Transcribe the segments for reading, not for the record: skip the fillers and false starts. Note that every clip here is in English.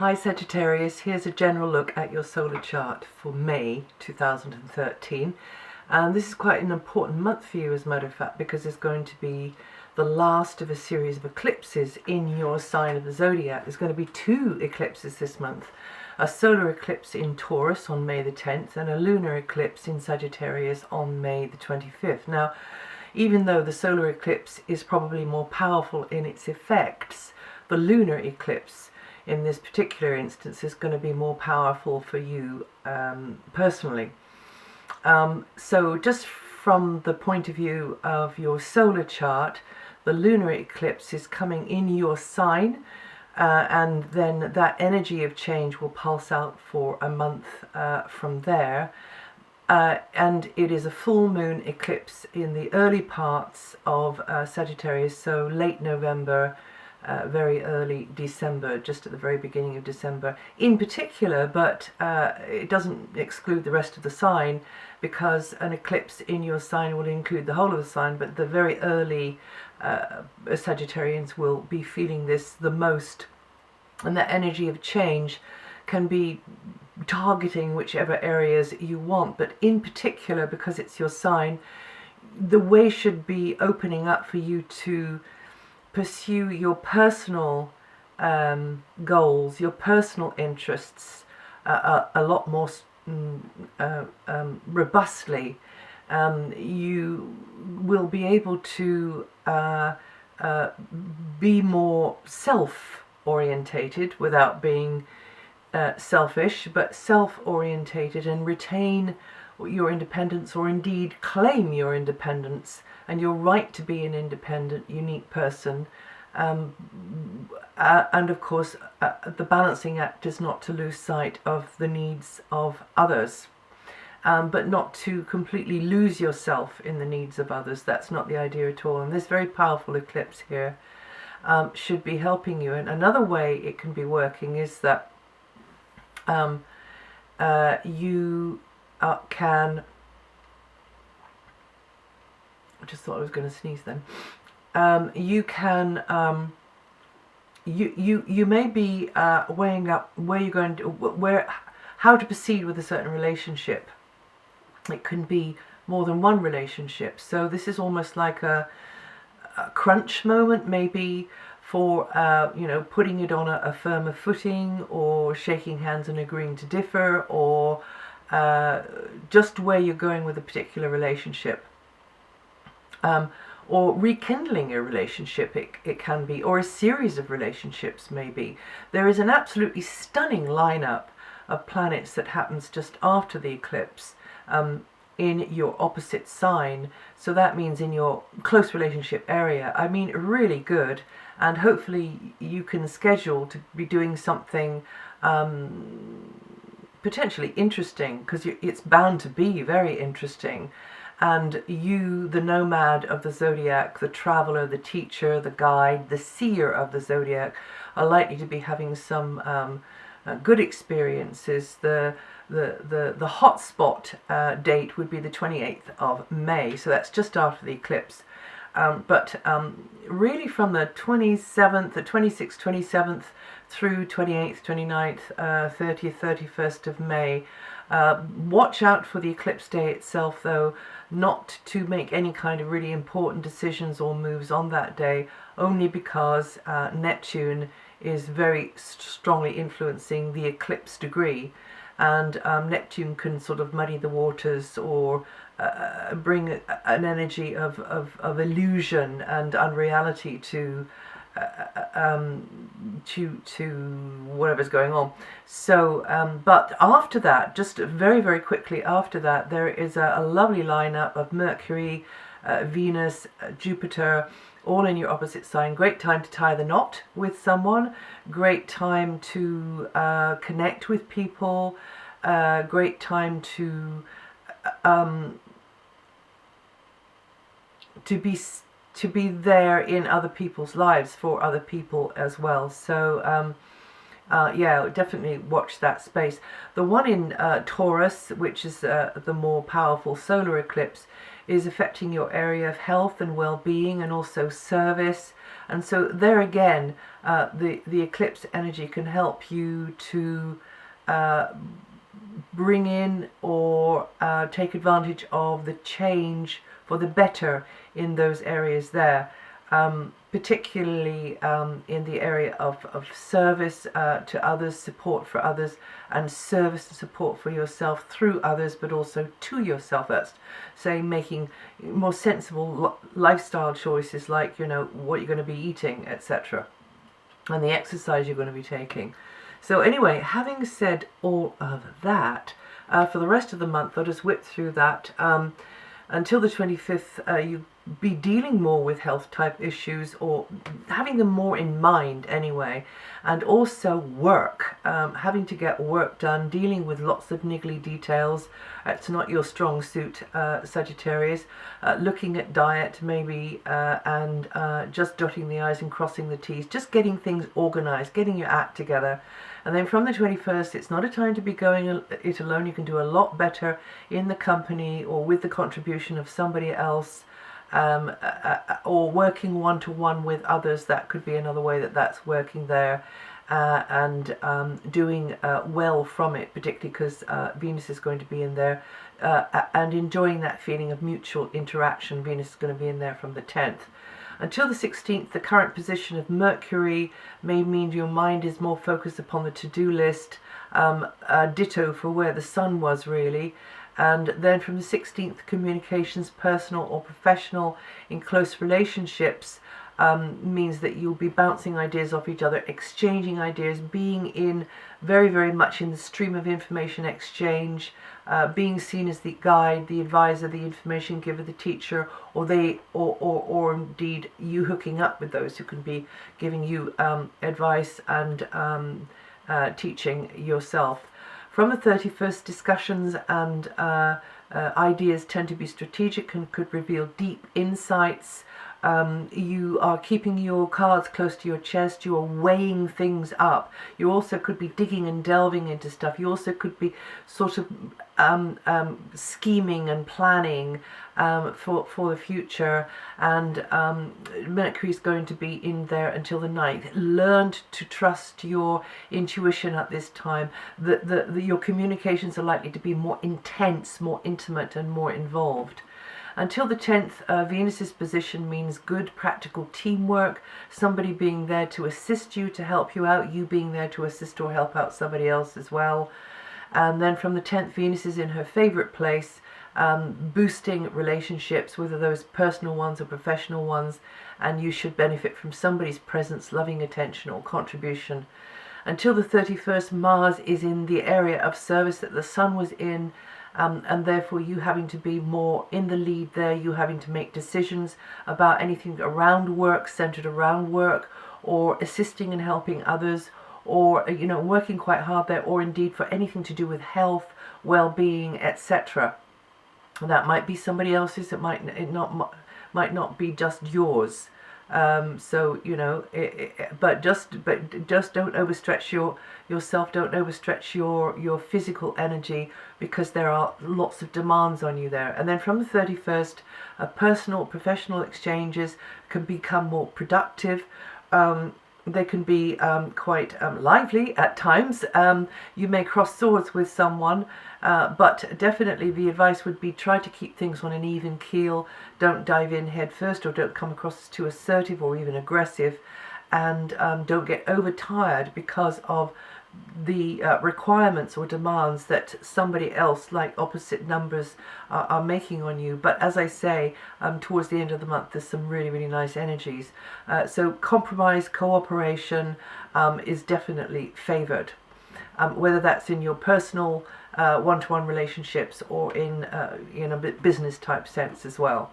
Hi Sagittarius, here's a general look at your solar chart for May 2013. And this is quite an important month for you, as a matter of fact, because it's going to be the last of a series of eclipses in your sign of the zodiac. There's going to be 2 eclipses this month. A solar eclipse in Taurus on May the 10th and a lunar eclipse in Sagittarius on May the 25th. Now, even though the solar eclipse is probably more powerful in its effects, the lunar eclipse in this particular instance is going to be more powerful for you personally. So just from the point of view of your solar chart, the lunar eclipse is coming in your sign, and then that energy of change will pulse out for a month from there. And it is a full moon eclipse in the early parts of Sagittarius, so late November, very early December, just at the very beginning of December in particular, but it doesn't exclude the rest of the sign, because an eclipse in your sign will include the whole of the sign, but the very early Sagittarians will be feeling this the most, and that energy of change can be targeting whichever areas you want, but in particular, because it's your sign, the way should be opening up for you to pursue your personal goals, your personal interests a lot more robustly. You will be able to be more self-orientated without being selfish, but self-orientated, and retain your independence, or indeed claim your independence and your right to be an independent, unique person. And of course, the balancing act is not to lose sight of the needs of others, but not to completely lose yourself in the needs of others. That's not the idea at all. And this very powerful eclipse here should be helping you. And another way it can be working is that you can, I just thought I was going to sneeze then. You can, you may be weighing up where you're going to, how to proceed with a certain relationship. It can be more than one relationship. So this is almost like a crunch moment, maybe for putting it on a firmer footing, or shaking hands and agreeing to differ, or just where you're going with a particular relationship, or rekindling a relationship, it can be, or a series of relationships maybe. There is an absolutely stunning lineup of planets that happens just after the eclipse in your opposite sign, so that means in your close relationship area. I mean, really good, and hopefully you can schedule to be doing something potentially interesting, because it's bound to be very interesting. And you, the nomad of the zodiac, the traveler, the teacher, the guide, the seer of the zodiac, are likely to be having some good experiences. The hotspot date would be the 28th of May, so that's just after the eclipse. But really from the 27th, the 26th, 27th through 28th, 29th, 30th, 31st of May. Watch out for the eclipse day itself, though, not to make any kind of really important decisions or moves on that day, only because Neptune is very strongly influencing the eclipse degree, and Neptune can sort of muddy the waters, or bring an energy of illusion and unreality to whatever's going on. So but after that, just very, very quickly after that, there is a lovely lineup of Mercury, Venus, Jupiter, all in your opposite sign. Great time to tie the knot with someone, great time to connect with people, great time to be there in other people's lives, for other people as well. So yeah, definitely watch that space. The one in Taurus, which is the more powerful solar eclipse, is affecting your area of health and well-being and also service. And so there again, the eclipse energy can help you to bring in or take advantage of the change for the better in those areas there, particularly in the area of service to others, support for others, and service and support for yourself through others, but also to yourself. That's, say, making more sensible lifestyle choices, like, you know, what you're going to be eating, etc., and the exercise you're going to be taking. So anyway, having said all of that, for the rest of the month, I'll just whip through that. Until the 25th, you be dealing more with health type issues, or having them more in mind anyway, and also work, having to get work done, dealing with lots of niggly details. It's not your strong suit, Sagittarius. Looking at diet maybe, and just dotting the I's and crossing the T's, just getting things organized, getting your act together. And then from the 21st, it's not a time to be going it alone. You can do a lot better in the company or with the contribution of somebody else, or working one-to-one with others. That could be another way that that's working there, and doing well from it, particularly because Venus is going to be in there, and enjoying that feeling of mutual interaction. Venus is going to be in there from the 10th. Until the 16th, the current position of Mercury may mean your mind is more focused upon the to-do list, ditto for where the Sun was really. And then from the 16th, communications, personal or professional, in close relationships, means that you'll be bouncing ideas off each other, exchanging ideas, being in very, very much in the stream of information exchange, being seen as the guide, the advisor, the information giver, the teacher, or indeed you hooking up with those who can be giving you advice and teaching yourself. From the 31st, discussions and ideas tend to be strategic and could reveal deep insights. You are keeping your cards close to your chest. You are weighing things up. You also could be digging and delving into stuff. You also could be sort of scheming and planning for the future. And Mercury is going to be in there until the 9th. Learn to trust your intuition at this time. Your communications are likely to be more intense, more intimate, and more involved. Until the 10th, Venus's position means good practical teamwork, somebody being there to assist you, to help you out, you being there to assist or help out somebody else as well. And then from the 10th, Venus is in her favorite place, boosting relationships, whether those personal ones or professional ones, and you should benefit from somebody's presence, loving attention or contribution. Until the 31st, Mars is in the area of service that the Sun was in, and therefore you having to be more in the lead there, you having to make decisions about anything around work, centered around work, or assisting and helping others, or working quite hard there, or indeed for anything to do with health, well-being, etc. That might be somebody else's, it might not be just yours. So but just don't overstretch yourself. Don't overstretch your physical energy, because there are lots of demands on you there. And then from the 31st, personal, professional exchanges can become more productive. They can be quite lively at times. You may cross swords with someone, but definitely the advice would be try to keep things on an even keel. Don't dive in head first, or don't come across as too assertive or even aggressive, and don't get overtired because of the requirements or demands that somebody else, like opposite numbers, are making on you. But as I say, towards the end of the month, there's some really, really nice energies. So compromise, cooperation is definitely favored, whether that's in your personal one-to-one relationships or in business type sense as well.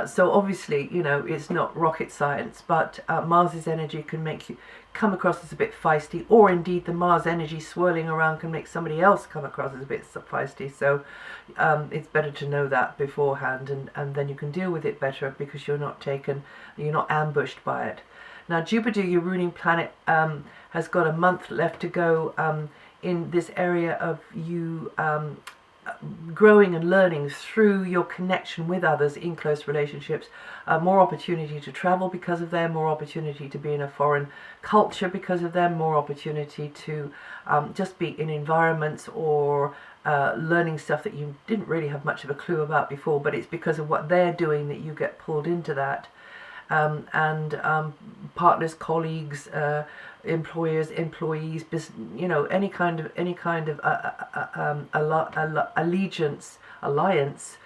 So obviously, it's not rocket science, but Mars's energy can make you come across as a bit feisty, or indeed the Mars energy swirling around can make somebody else come across as a bit feisty. So it's better to know that beforehand, and then you can deal with it better, because you're not ambushed by it. Now Jupiter, your ruling planet, has got a month left to go in this area of you growing and learning through your connection with others in close relationships, more opportunity to travel because of them, more opportunity to be in a foreign culture because of them, more opportunity to just be in environments or learning stuff that you didn't really have much of a clue about before, but it's because of what they're doing that you get pulled into that. And partners, colleagues, employers, employees, any kind of alliance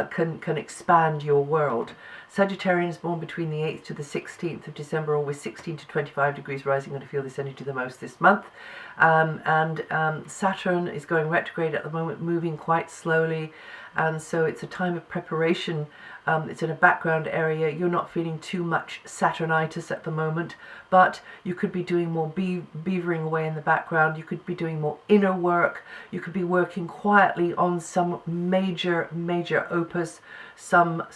can expand your world. Sagittarians born between the 8th to the 16th of December, always 16 to 25 degrees rising, going to feel this energy the most this month. Saturn is going retrograde at the moment, moving quite slowly, and so it's a time of preparation. It's in a background area. You're not feeling too much Saturnitis at the moment, but you could be doing more beavering away in the background. You could be doing more inner work. You could be working quietly on some major opus, some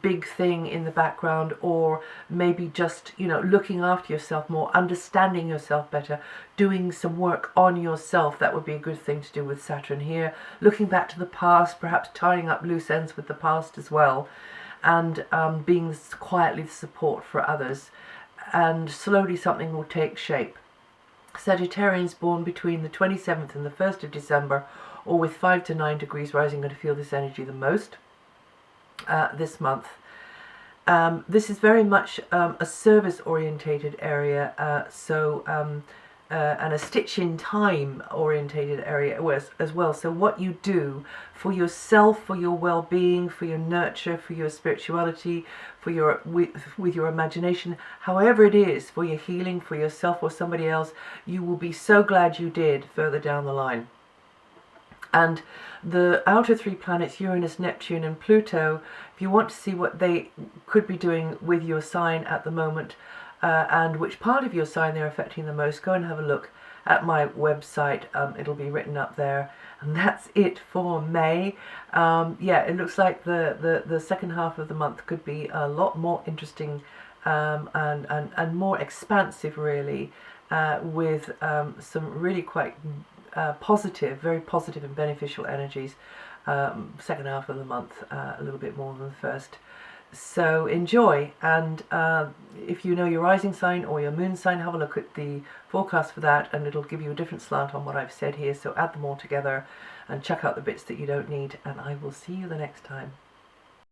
big thing in the background, or maybe just looking after yourself more, understanding yourself better, doing some work on yourself. That would be a good thing to do with Saturn here. Looking back to the past, perhaps tying up loose ends with the past as well, and being quietly the support for others, and slowly something will take shape. Sagittarians born between the 27th and the 1st of December, or with 5 to 9 degrees rising, going to feel this energy the most this month. This is very much a service orientated area, and a stitch in time orientated area as well. So what you do for yourself, for your well-being, for your nurture, for your spirituality, for your with your imagination, however it is, for your healing, for yourself or somebody else, you will be so glad you did further down the line. And the outer three planets, Uranus, Neptune and Pluto, if you want to see what they could be doing with your sign at the moment, and which part of your sign they're affecting the most, go and have a look at my website. It'll be written up there. And that's it for May. It looks like the second half of the month could be a lot more interesting and more expansive, really, with some really quite very positive and beneficial energies. Second half of the month, a little bit more than the first. So enjoy, and if you know your rising sign or your moon sign, have a look at the forecast for that, and it'll give you a different slant on what I've said here. So add them all together and check out the bits that you don't need, and I will see you the next time.